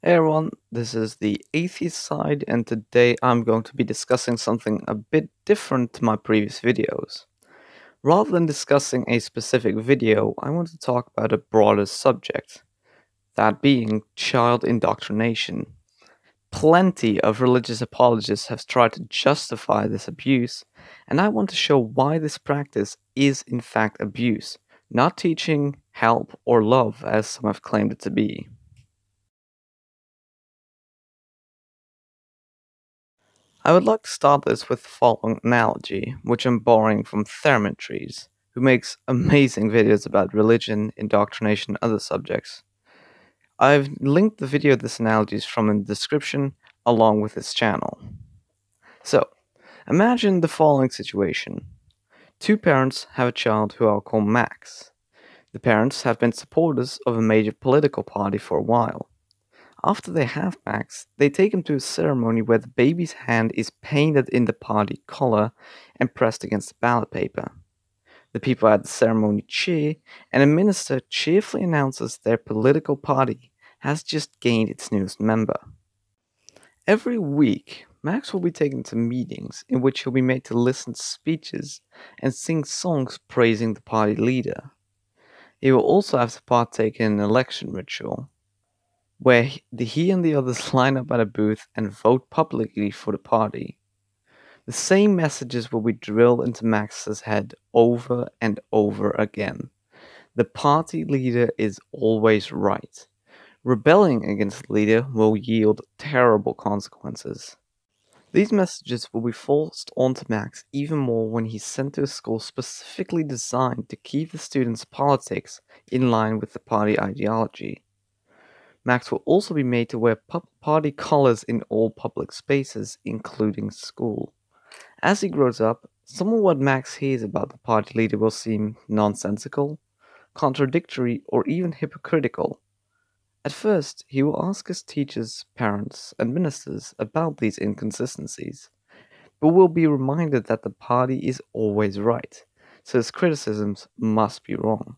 Hey everyone, this is the Atheist Side, and today I'm going to be discussing something a bit different to my previous videos. Rather than discussing a specific video, I want to talk about a broader subject, that being child indoctrination. Plenty of religious apologists have tried to justify this abuse, and I want to show why this practice is in fact abuse, not teaching, help, or love as some have claimed it to be. I would like to start this with the following analogy, which I'm borrowing from Trees, who makes amazing videos about religion, indoctrination, and other subjects. I've linked the video this analogy is from in the description, along with his channel. So, imagine the following situation. Two parents have a child who I'll call Max. The parents have been supporters of a major political party for a while. After they have Max, they take him to a ceremony where the baby's hand is painted in the party color and pressed against the ballot paper. The people at the ceremony cheer, and a minister cheerfully announces their political party has just gained its newest member. Every week, Max will be taken to meetings in which he'll be made to listen to speeches and sing songs praising the party leader. He will also have to partake in an election ritual, where he and the others line up at a booth and vote publicly for the party. The same messages will be drilled into Max's head over and over again. The party leader is always right. Rebelling against the leader will yield terrible consequences. These messages will be forced onto Max even more when he's sent to a school specifically designed to keep the students' politics in line with the party ideology. Max will also be made to wear party colors in all public spaces, including school. As he grows up, some of what Max hears about the party leader will seem nonsensical, contradictory, or even hypocritical. At first, he will ask his teachers, parents, and ministers about these inconsistencies, but will be reminded that the party is always right, so his criticisms must be wrong.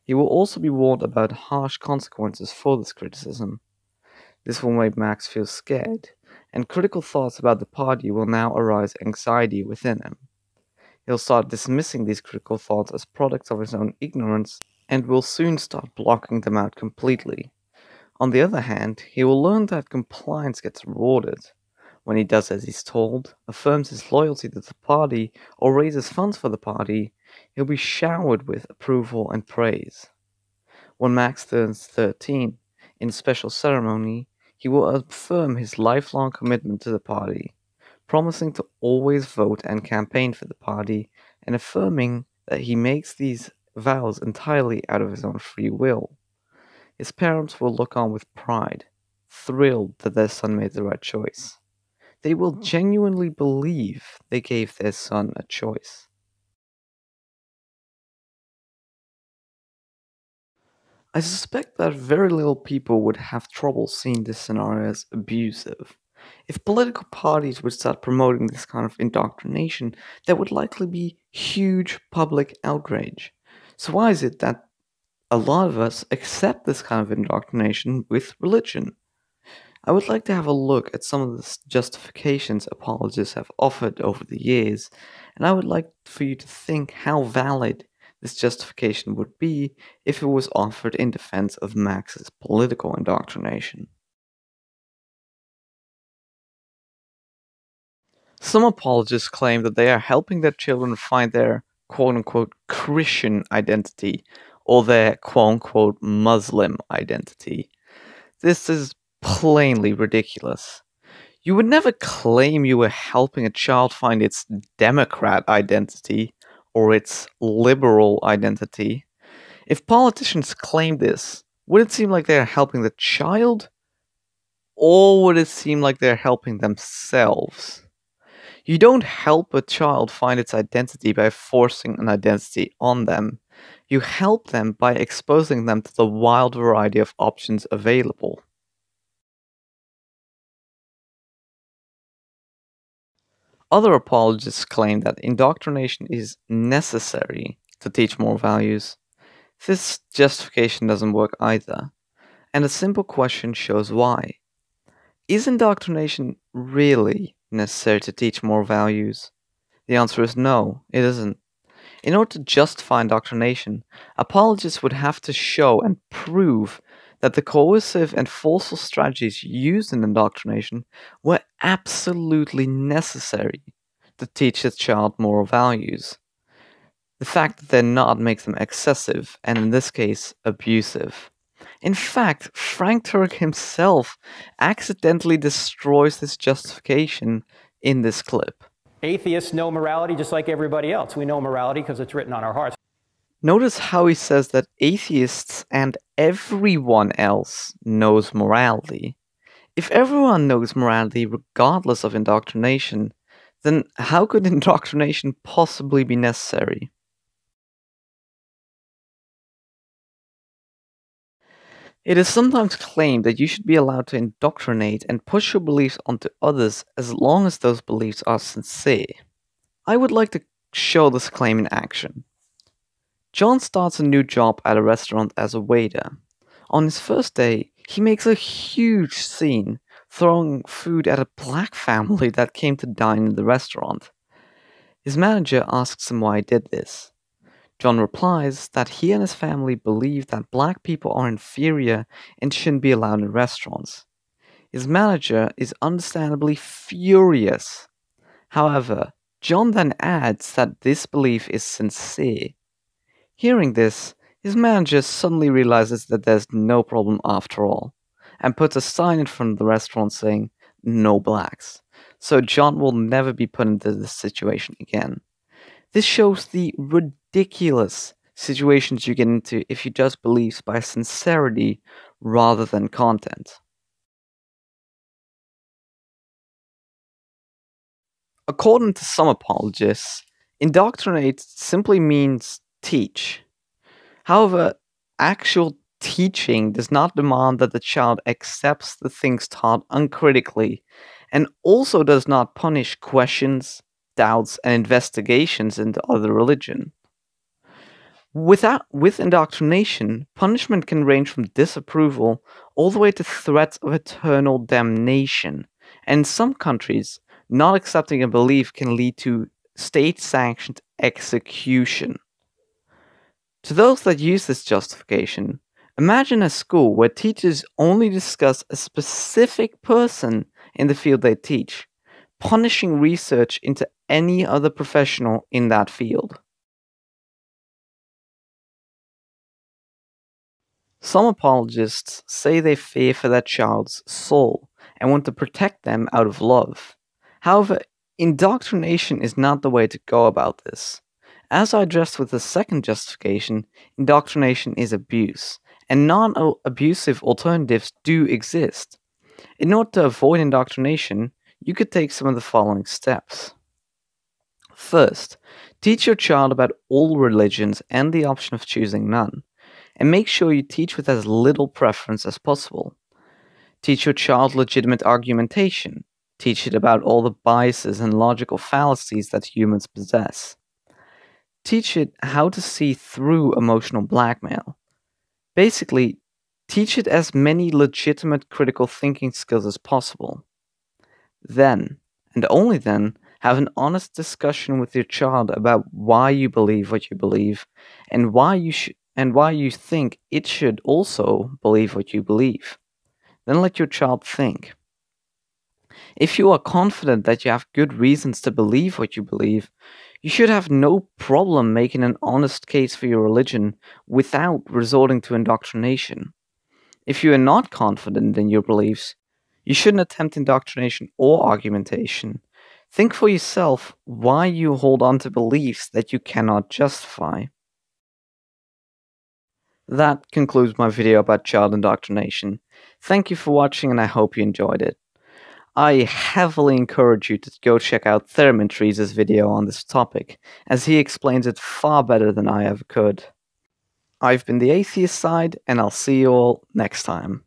He will also be warned about harsh consequences for this criticism. This will make Max feel scared, and critical thoughts about the party will now arouse anxiety within him. He'll start dismissing these critical thoughts as products of his own ignorance, and will soon start blocking them out completely. On the other hand, he will learn that compliance gets rewarded. When he does as he's told, affirms his loyalty to the party, or raises funds for the party, he'll be showered with approval and praise. When Max turns 13, in a special ceremony, he will affirm his lifelong commitment to the party, promising to always vote and campaign for the party, and affirming that he makes these vows entirely out of his own free will. His parents will look on with pride, thrilled that their son made the right choice. They will genuinely believe they gave their son a choice. I suspect that very little people would have trouble seeing this scenario as abusive. If political parties would start promoting this kind of indoctrination, there would likely be huge public outrage. So why is it that a lot of us accept this kind of indoctrination with religion? I would like to have a look at some of the justifications apologists have offered over the years, and I would like for you to think how valid this justification would be if it was offered in defense of Max's political indoctrination. Some apologists claim that they are helping their children find their quote-unquote Christian identity or their quote-unquote Muslim identity. This is plainly ridiculous. You would never claim you were helping a child find its Democrat identity or its liberal identity. If politicians claim this, would it seem like they're helping the child? Or would it seem like they're helping themselves? You don't help a child find its identity by forcing an identity on them. You help them by exposing them to the wild variety of options available. Other apologists claim that indoctrination is necessary to teach moral values. This justification doesn't work either. And a simple question shows why. Is indoctrination really necessary to teach moral values? The answer is no, it isn't. In order to justify indoctrination, apologists would have to show and prove that the coercive and forceful strategies used in indoctrination were absolutely necessary to teach the child moral values. The fact that they're not makes them excessive, and in this case, abusive. In fact, Frank Turk himself accidentally destroys this justification in this clip. Atheists know morality just like everybody else. We know morality because it's written on our hearts. Notice how he says that atheists and everyone else knows morality. If everyone knows morality regardless of indoctrination, then how could indoctrination possibly be necessary? It is sometimes claimed that you should be allowed to indoctrinate and push your beliefs onto others as long as those beliefs are sincere. I would like to show this claim in action. John starts a new job at a restaurant as a waiter. On his first day, he makes a huge scene, throwing food at a black family that came to dine in the restaurant. His manager asks him why he did this. John replies that he and his family believe that black people are inferior and shouldn't be allowed in restaurants. His manager is understandably furious. However, John then adds that this belief is sincere. Hearing this, his manager suddenly realizes that there's no problem after all, and puts a sign in front of the restaurant saying, "No blacks." So John will never be put into this situation again. This shows the ridiculous situations you get into if you judge beliefs by sincerity rather than content. According to some apologists, indoctrinate simply means teach. However, actual teaching does not demand that the child accepts the things taught uncritically, and also does not punish questions, doubts, and investigations into other religion. With indoctrination, punishment can range from disapproval all the way to threats of eternal damnation, and in some countries, not accepting a belief can lead to state-sanctioned execution. To those that use this justification, imagine a school where teachers only discuss a specific person in the field they teach, punishing research into any other professional in that field. Some apologists say they fear for their child's soul and want to protect them out of love. However, indoctrination is not the way to go about this. As I addressed with the second justification, indoctrination is abuse, and non-abusive alternatives do exist. In order to avoid indoctrination, you could take some of the following steps. First, teach your child about all religions and the option of choosing none, and make sure you teach with as little preference as possible. Teach your child legitimate argumentation. Teach it about all the biases and logical fallacies that humans possess. Teach it how to see through emotional blackmail. Basically, teach it as many legitimate critical thinking skills as possible. Then, and only then, have an honest discussion with your child about why you believe what you believe, and why you think it should also believe what you believe. Then let your child think. If you are confident that you have good reasons to believe what you believe, you should have no problem making an honest case for your religion without resorting to indoctrination. If you are not confident in your beliefs, you shouldn't attempt indoctrination or argumentation. Think for yourself why you hold on to beliefs that you cannot justify. That concludes my video about child indoctrination. Thank you for watching, and I hope you enjoyed it. I heavily encourage you to go check out Thurman Trees' video on this topic, as he explains it far better than I ever could. I've been the Atheist Side, and I'll see you all next time.